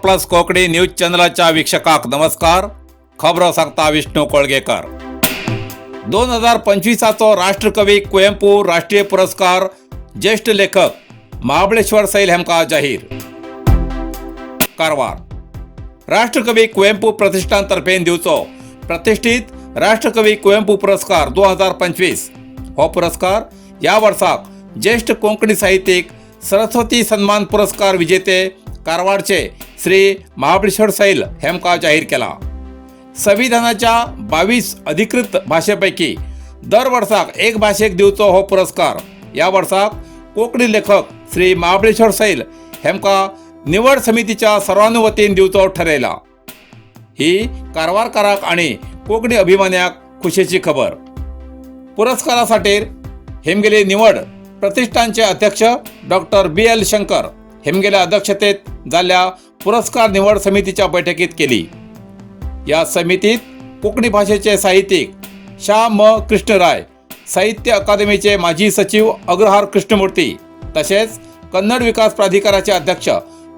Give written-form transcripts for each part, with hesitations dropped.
Plus Konkani news चॅनलच्या वीक्षकाक नमस्कार. खबरो सांगता विष्णू कोळगेकर. 2025 राष्ट्रकवी कुवेंपू राष्ट्रीय पुरस्कार ज्येष्ठ लेखक महाबळेश्वर सैल हेमका जाहीर. कारवार. राष्ट्रकवी कुवेंपू प्रतिष्ठान तर्फे दिवचो प्रतिष्ठित राष्ट्रकवी कुवेंपू पुरस्कार 2025 हो पुरस्कार या वर्षाक ज्येष्ठ कोंकणी साहित्यिक सरस्वती सन्मान पुरस्कार विजेते कारवारचे श्री महाबळेश्वर सैल हेमका जाहीर केला. संविधानाच्या 22 अधिकृत भाषेपैकी दर वर्षाक एक भाषेक दिवचो हो पुरस्कार या वर्षाक कोंकणी लेखक श्री महाबळेश्वर सैल हेमका निवड समितीच्या सर्वानुमतीन दिवचो ठरयला. ही कारवारकाराक आणि कोंकणी अभिमान्याक खुशेची खबर. पुरस्कारासाठी हेमगेली निवड प्रतिष्ठानचे अध्यक्ष डॉक्टर BL शंकर हेमगेल्या अध्यक्षतेत झाल्या पुरस्कार निवड समितीच्या बैठकीत केली. या समितीत कोकणी भाषेचे साहित्यिक श्याम कृष्णराय, साहित्य अकादमीचे माजी सचिव अग्रहार कृष्णमूर्ती तसेच कन्नड विकास प्राधिकरणाचे अध्यक्ष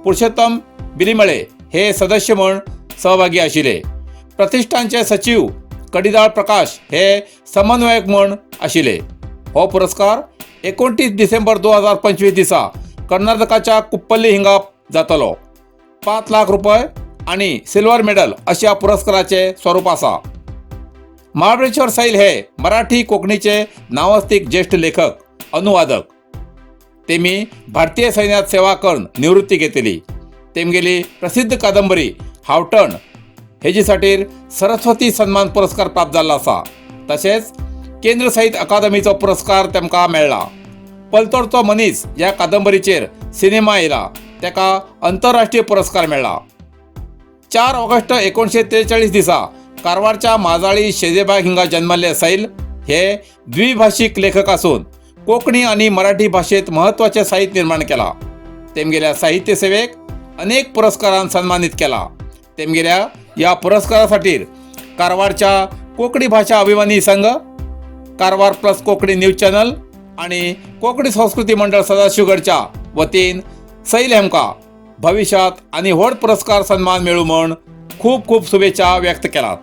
पुरुषोत्तम बिलिमळे हे सदस्य म्हणून सहभागी आशिले. प्रतिष्ठानचे सचिव कडिदाळ प्रकाश हे समन्वयक म्हणून आशिले. हो पुरस्कार 29 डिसेंबर 2025 दिसा कर्नाटकाच्या कुप्पल्ली हिंगा जातलो. 5 लाख रुपये आणि सिल्वर मेडल अशा पुरस्काराचे स्वरूप असा. महाबळेश्वर सैल हे मराठी कोंकणीचे नावस्तिक ज्येष्ठ लेखक, अनुवादक. तेमी भारतीय सैन्यात सेवा करून निवृत्ती घेतली. तेमगेली प्रसिद्ध कादंबरी हावटण हेजीसाठी सरस्वती सन्मान पुरस्कार प्राप्त झाला असा. तसेच केंद्र साहित्य अकादमीचो पुरस्कार तेमका मेळ्ळा. पलतोडचो मनीस या कादंबरीचेर सिनेमा येयला, तेका आंतरराष्ट्रीय पुरस्कार मेळ्ळा. 4 ऑगस्ट 1943 दिसा कारवारच्या माजाळी शेजेबाग हिंगा जन्मले सैल हे द्विभाषिक लेखक असून कोंकणी आणि मराठी भाषेत महत्त्वाचे साहित्य निर्माण केला. तेमगेल्या साहित्य सेवेक अनेक पुरस्कारांत सन्मानित केला. तेमगेल्या या पुरस्कारासाठी कारवारच्या कोंकणी भाषा अभिमानी संघ, Karwar plus Konkani news channel आणि कोकणी संस्कृती मंडळ सदाशिवगडच्या वतीन सैल हेमका भविष्यात आणि व्हड पुरस्कार सन्मान मिळू म्हण खूप खूप शुभेच्छा व्यक्त केल्यात.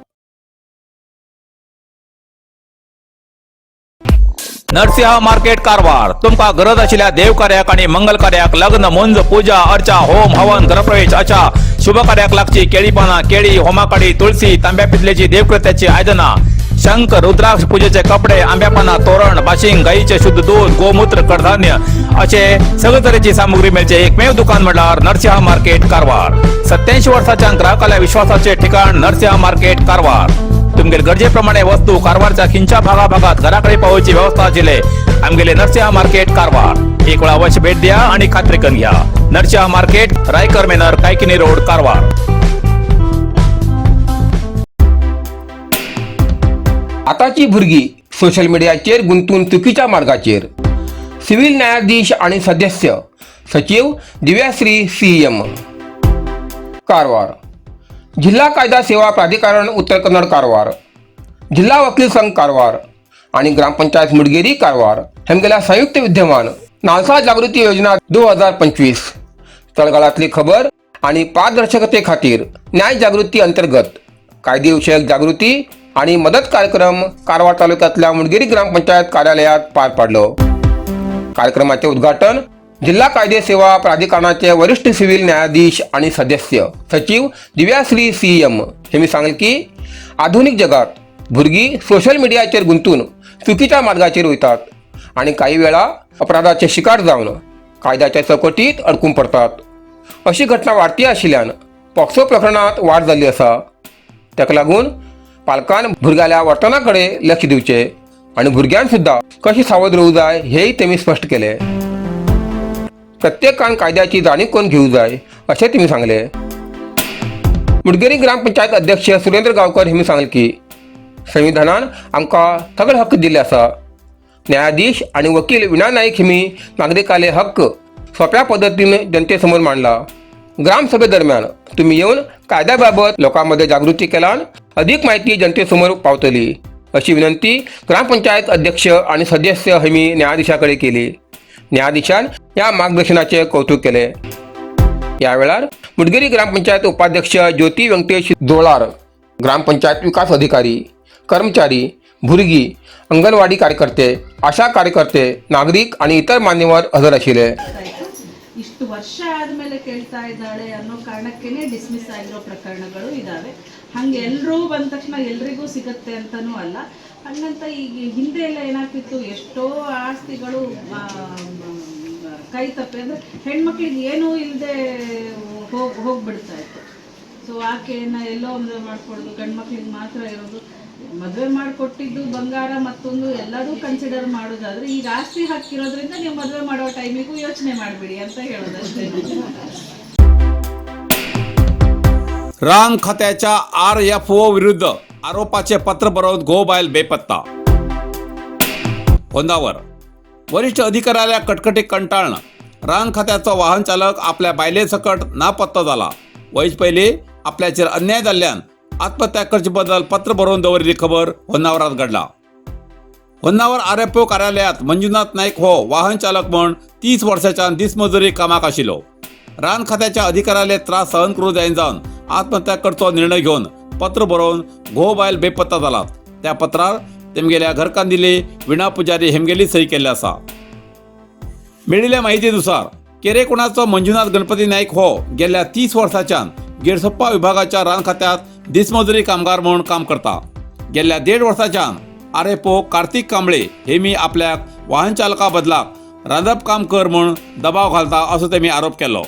नरसिंह मार्केट कारवार. तुमका गरज आशिल्ल्या देवकार्याक आणि मंगल कार्याक, लग्न, मुंज, पूजा, अर्चा, होम, हवन, गृहप्रवेश अशा शुभ कार्याक लागची केळी पाना, केळी, होमाकडी, तुळशी, तांब्या पितलेची देवकृत्याची आयदना, शंख, रुद्राक्ष पूजेचे कपडे, आंब्या पाना, तोरण, बाशिंग, गाईचे शुद्ध दूध, गोमूत्र, कडधान्य असे सगळे तऱ्हेची सामुग्री मिळचे एकमेव दुकान म्हणल्यार नरसिंह मार्केट कारवार. 87 वर्षांच्या ग्राहकाला विश्वासाचे ठिकाण नरसिंह मार्केट कारवार. तुमगे गरजेप्रमाणे वस्तू कारवारच्या खिंच्या भागाभागात घराकडे पावची व्यवस्था आशिल्ले आमगेले नरसिंह मार्केट कारवार. एक वेळा अवश्य भेट द्या आणि खात्री करून घ्या. नरसिंह मार्केट, रायकर मेनर, कायकिनी रोड, कारवार. आताची भुरगी सोशल मीडियाचेर गुंतून चुकीच्या मार्गाचेर. सिव्हिल न्यायाधीश आणि सदस्य सचिव दिव्याश्री CM, कारवार. जिल्हा कायदा सेवा प्राधिकरण उत्तर कन्नड कारवार, जिल्हा वकील संघ कारवार आणि ग्रामपंचायत मुडगेरी कारवार हेमगेल्या संयुक्त विद्यमान नालसा जागृती योजना 2025 तळगाळातली खबर आणि पारदर्शकते खातीर न्याय जागृती अंतर्गत कायदेविषयक जागृती आणि मदत कार्यक्रम कारवार तालुक्यातल्या मुडगेरी ग्रामपंचायत कार्यालयात पार पाडलो. कार्यक्रमाचे उद्घाटन जिल्हा कायदे सेवा प्राधिकरणाचे वरिष्ठ सिव्हिल न्यायाधीश आणि सदस्य सचिव दिव्याश्री CM यांनी सांगितले की आधुनिक जगात भुरगी सोशल मीडियाचेर गुंतून चुकीच्या मार्गाचेर वयतात आणि काही वेळा अपराधाचे शिकार जावन कायद्याच्या चौकटीत अडकून पडतात. अशी घटना वाढती आशिल्ल्यान पॉक्सो प्रकरणात वाढ जाल्ली आसा. ताका लागून पालकान भुरग्याल्या वर्तनाकडे लक्ष दिवचे आणि भुरग्यान सुद्धा कशी सावध रावूं जाय हेही त्यांनी स्पष्ट केले. प्रत्येकान कायद्याची जाणीव करून घेऊ जाय असे त्यांनी सांगले. मुडगेरी ग्रामपंचायत अध्यक्ष सुरेंद्र गावकर यांनी सांगले की संविधानान आमकां सगळे हक्क दिले आसा. न्यायाधीश आणि वकील विना नाईक हिमी नागरिकाले हक्क सोप्या पद्धतीने जनतेसमोर मांडला. ग्रामसभेदरम्यान तुम्ही येऊन कायद्याबाबत लोकांमध्ये जागृती केल्यान अधिक माहिती जनतेसमोर पावतली अशी विनंती ग्रामपंचायत अध्यक्ष आणि सदस्य हिमी न्यायाधीशाकडे केली. न्यायाधीशान या मार्गदर्शनाचे कौतुक केले. यावेळार मुडगेरी ग्रामपंचायत उपाध्यक्ष ज्योती व्यंकटेश जोळार, ग्रामपंचायत विकास अधिकारी, कर्मचारी, भुरगी, अंगणवाडी कार्यकर्ते, आशा कार्यकर्ते, नागरिक आणि इतर मान्यवर हजर असले. ಇಷ್ಟು ವರ್ಷ ಆದಮೇಲೆ ಕೇಳ್ತಾ ಇದ್ದಾಳೆ ಅನ್ನೋ ಕಾರಣಕ್ಕೇನೆ ಡಿಸ್ಮಿಸ್ ಆಗಿರೋ ಪ್ರಕರಣಗಳು ಇದ್ದಾವೆ. ಹಂಗೆ ಎಲ್ಲರೂ ಬಂದ ತಕ್ಷಣ ಎಲ್ರಿಗೂ ಸಿಗುತ್ತೆ ಅಂತನೂ ಅಲ್ಲ. ಹಂಗಂತ ಈಗ ಹಿಂದೆ ಎಲ್ಲ ಏನಾಗ್ತಿತ್ತು, ಎಷ್ಟೋ ಆಸ್ತಿಗಳು ಕೈ ತಪ್ಪಿ ಅಂದರೆ ಹೆಣ್ಮಕ್ಳಿಗೆ ಏನೂ ಇಲ್ಲದೆ ಹೋಗ್ಬಿಡ್ತಾ ಇತ್ತು. ಸೊ ಆಕೆಯನ್ನು ಎಲ್ಲೋ ಮದುವೆ ಮಾಡಿಕೊಡೋದು, ಗಂಡು ಮಕ್ಳಿಗೆ ಮಾತ್ರ ಇರೋದು, ಮದುವೆ ಮಾಡಿಕೊಟ್ಟಿದ್ದು ಬಂಗಾರ ಮತ್ತೊಂದು ಎಲ್ಲರೂ ಕನ್ಸಿಡರ್ ಮಾಡೋದಾದ್ರೆ ಈಗ ಆಸ್ತಿ ಹಾಕಿರೋದ್ರಿಂದ ನೀವು ಮದುವೆ ಮಾಡೋ ಟೈಮಿಗೂ ಯೋಚನೆ ಮಾಡಬೇಡಿ ಅಂತ ಹೇಳೋದಷ್ಟೇ. रान खात्याच्या RFO विरुद्ध आरोपाचे पत्र बनवून गोबायल बेपत्ता. होंदावर वरिष्ठ अधिकाऱ्याला कटकटी कंटाळणं. रान खात्याचा वाहन चालक आपल्या बायलेसकट नापत्ता झाला. वयच पहिले आपल्याचेर अन्याय जाल्ल्यान आत्महत्या करचे बद्दल पत्र बरोवन दवरिल्ली खबर होन्नावरात घडला. होन्नावर RFO कार्यालयात मंजुनाथ नाईक हो वाहन चालक म्हण 30 वर्षाच्यान दिसमजुरी कामाक आशिल्लो. रान खात्याच्या अधिकाऱ्याले त्रास सहन करूं जायन जावन आत्महत्या करचो निर्णय घेवन पत्र बरोवन गोबायल बेपत्ता जालात. त्या पत्रार तेमगेल्या घरकान्दिले विणा पुजारी हेमगेली सही केल्ली आसा. मेळिल्ल्या माहितीनुसार केरेकुणाचो मंजुनाथ गणपती नाईक हो गेल्या 30 वर्षाच्यान गिरसप्पा विभागाच्या रान खात्यात दिसमजुरी कामगार म्हणून काम करता. गेल्या 1.5 वर्षाच्यान RFO कार्तिक कांबळे हेमी आपल्याक वाहन चालका बदलाक रांदप काम कर म्हूण दबाव घालता असो तेमी आरोप केलो.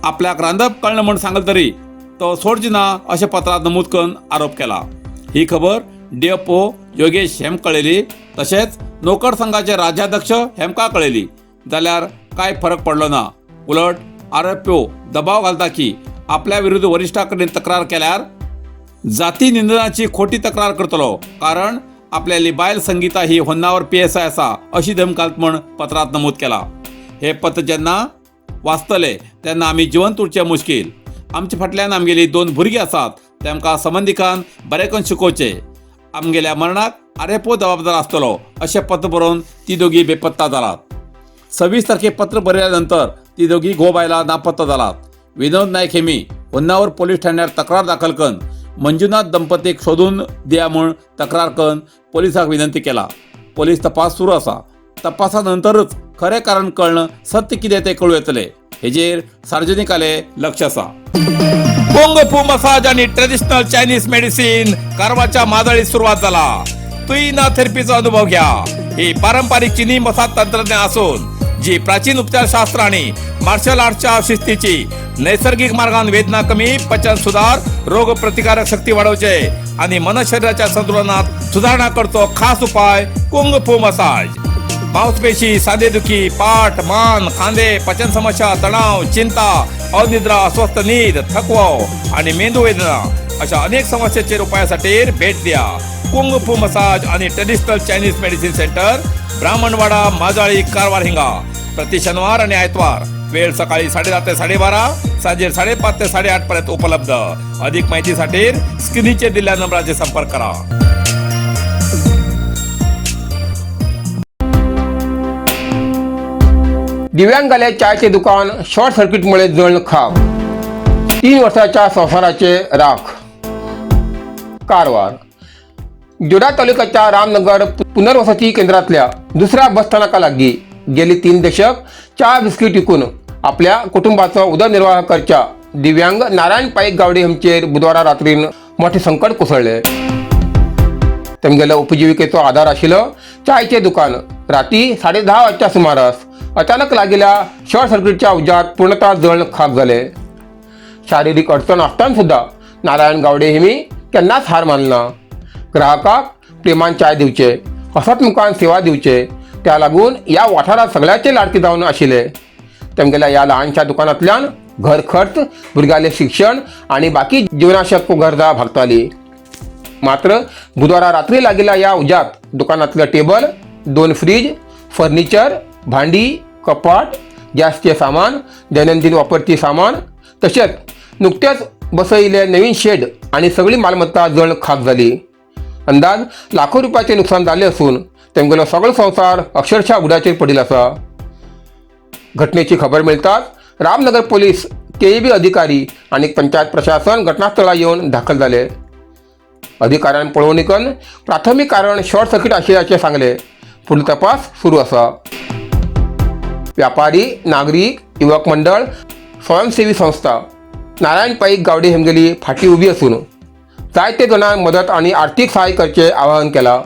आपल्याक रांदप कळना म्हूण सांगले तरी तो सोडची ना अशें पत्रांत नमूद करून आरोप केला. ही खबर DFO योगेश हेम कळयली. तशेंच नोकर संघाचे राज्याध्यक्ष हेमका कळयली. जाल्यार कांय फरक पडलो ना. उलट RFO दबाव घालता की आपल्या विरुद्ध वरिष्ठां कडेन तक्रार केल्यार जाती निंदनाची खोटी तक्रार करतलो, कारण आपल्याली बायल संगीता ही होन्नावर PSI आसा अशी धमकात म्हूण पत्रांत नमूद केला. हे पत्र जेन्ना वाचतले तेन्ना आमी जिवंत उरचे मुश्कील. आमचे फाटल्यान आमगेली 2 भुरगीं आसात, तेमकां संबंधिकान बरें करून शिकोवचें. आमगेल्या मरणाक RFO जबाबदार आसतलो अशें पत्र बरोवन ती दोगी बेपत्ता जालात. 26 तारखेक पत्र बरयल्या नंतर ती दोगी गोबायला नापत्ता जालात. विनोद नाईक हेमी होन्नावर पोलीस ठाण्यार तक्रार दाखल करून मंजुनाथ दंपतीक सोदून दिया म्हूण तक्रार करून पोलिसांक विनंती केला. पोलीस तपास सुरू आसा. तपासा नंतरच खरें कारण कळणं, सत्य कितें तें कळूं येतलें. हेजेर सार्वजनिकाले लक्ष आसा. कुंग फू मसाज आणि ट्रेडिशनल चायनीज मेडिसिन कारवारच्या मादळीत सुरुवात झाला. तुईना थेरपीचा अनुभव घ्या. ही पारंपरिक चीनी मसाज तंत्रज्ञान असून जी प्राचीन उपचारशास्त्र आणि मार्शल आर्टच्या शिस्तीची नैसर्गिक मार्गान वेदना कमी, पचन सुधार, रोग प्रतिकारक शक्ती वाढवचे आणि मन शरीराच्या संतुलनात सुधारणा करतो खास उपाय कुंग फू मसाज. मांसपेशी, सांधेदुखी, पाठ, मान, खांदे, पचन समस्या, तणाव, चिंता, अनिद्रा, अस्वस्थ नींद, थकवा आणि मेंदू वेदना अशा अनेक समस्यांचेर उपायासाठी भेट द्या. कुंग फू मसाज आणि traditional Chinese medicine centre, Brahmanwada, Majali, Karwar हिंगा. प्रति शनिवार आणि आयतवार. वेळ सकाळी 10:30 ते 12:30, सांजे 5:30 ते 8:30 पर्यंत उपलब्ध. अधिक माहितीसाठी स्क्रीनचे दिलेल्या नंबराचे संपर्क करा. दिव्यांगाले चायचे दुकान शॉर्ट सर्किटमुळे जळण खाक. 3 वर्षाच्या संसाराचे राख. कारवार जोडा तालुक्याच्या रामनगर पुनर्वसती केंद्रातल्या दुसऱ्या बसस्थानकालागी गेली 3 दशक चहा बिस्कीट विकून आपल्या कुटुंबाचा उदरनिर्वाह करच्या दिव्यांग नारायण पाईक गावडे हेंचेर बुधवारा रात्रीन मोठे संकट कोसळले. तेमगेलो उपजीविकेचो आधार आशिल्लो चायचे दुकान राती 10:30 वाजच्या सुमारास अचानक लागिल्ल्या शॉर्ट सर्किटच्या उज्यात पूर्णतः जळण खाक जाले. शारिरीक अडचण आसतना सुद्धा नारायण गावडे हेमी केन्नाच हार मानना. ग्राहकाक प्रेमान चाय दिवचे, हसतमुखान सेवा दिवचे, त्या लागून ह्या वाठारात सगळ्याचे लाडके जावन आशिल्ले. तेमगेल्या ह्या ल्हानशा दुकानांतल्यान घर खर्च, भुरग्याले शिक्षण आणि बाकी जीवनाशक गरजा भागताली. मात्र बुधवारा रात्री लागिल्ल्या ह्या उज्यात दुकानांतले टेबल, 2 फ्रीज, फर्निचर, भांडी, कपाट, गॅसचे सामान, दैनंदिन वापरची सामान, तसेच नुकतेच बसयिल्ले नवीन शेड आणि सगळी मालमत्ता जळण खाक झाली. अंदाज लाखो रुपयाचे नुकसान झाले असून तेमगेलो सगळो संसार अक्षरशः उडाचेर पडिल्लो आसा. घटनेची खबर मिळताच रामनगर पोलीस केईबी अधिकारी आणि पंचायत प्रशासन घटनास्थळावर येऊन दाखल झाले. अधिकाऱ्यान पळवणीकन प्राथमिक कारण शॉर्ट सर्किट असल्याचे सांगले. पुढील तपास सुरू असा. व्यापारी, नागरिक, युवक मंडळ, स्वयंसेवी संस्था नारायण पाईक गावडे हेमगेली फाटी उभी असून जायते जणांक मदत आणि आर्थिक सहाय्य करचे आवाहन केला.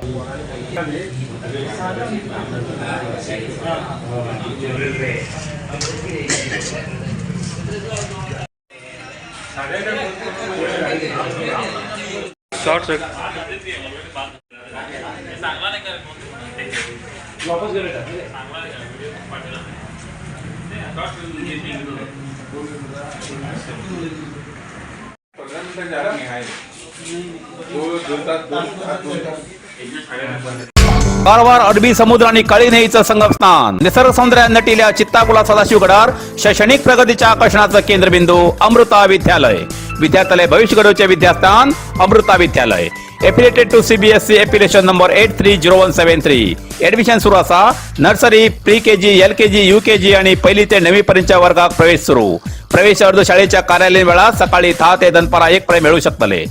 कारवार अरबी समुद्र आणि काळी नदीचं संगम स्नान, निसर्ग सौंदर्यात नटिल्या चित्ताकुला सदाशिवगडावर शैक्षणिक प्रगतीच्या आकर्षणाचं केंद्रबिंदू अमृता विद्यालय. विद्यार्थ्यालय भविष्य घडवचे विद्यास्थान Amrita Vidyalaya. Affiliated to CBSE application number 830173. Admission सुरू असा. Nursery, pre KG, LKG, UKG आणि पहिली ते 9वी पर्यंतच्या वर्गात प्रवेश सुरू. प्रवेश अर्ज शाळेच्या कार्यालयीन वेळा सकाळी 10 ते दनपारा 1 पर्यंत मिळू शकतले.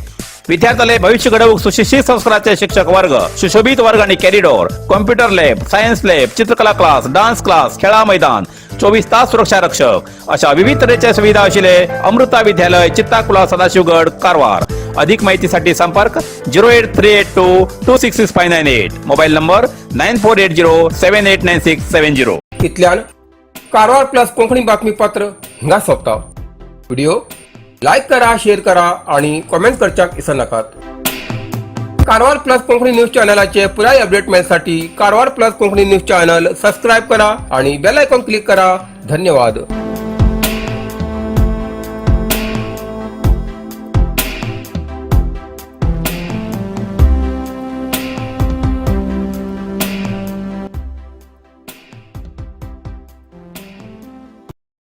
विद्यार्थ्यालय भविष्य घडवूक सुशिक्षित संस्काराचे शिक्षक वर्ग, सुशोभित वर्ग आणि corridor, computer lab, science lab, चित्रकला क्लास, डान्स क्लास, खेळा मैदान, 24 तास सुरक्षा रक्षक अशा विविध तऱ्हेच्या सुविधा असलेले अमृता विद्यालय, चित्ताकुला, सदाशिवगड, कारवार. अधिक माहितीसाठी संपर्क 08382266598. Mobile number 9480789670. इथल्यान कारवार प्लस कोंकणी बातमीपत्र हिंगा सोपता. व्हिडिओ लाईक करा, शेअर करा आणि कमेंट करच्याक विसरू नकात. कारवार प्लस कोंकणी न्यूज चॅनलाचे पुराय अपडेट मिळण्यासाठी Karwar plus Konkani news channel subscribe करा आणि बेल आयकॉन क्लिक करा. धन्यवाद.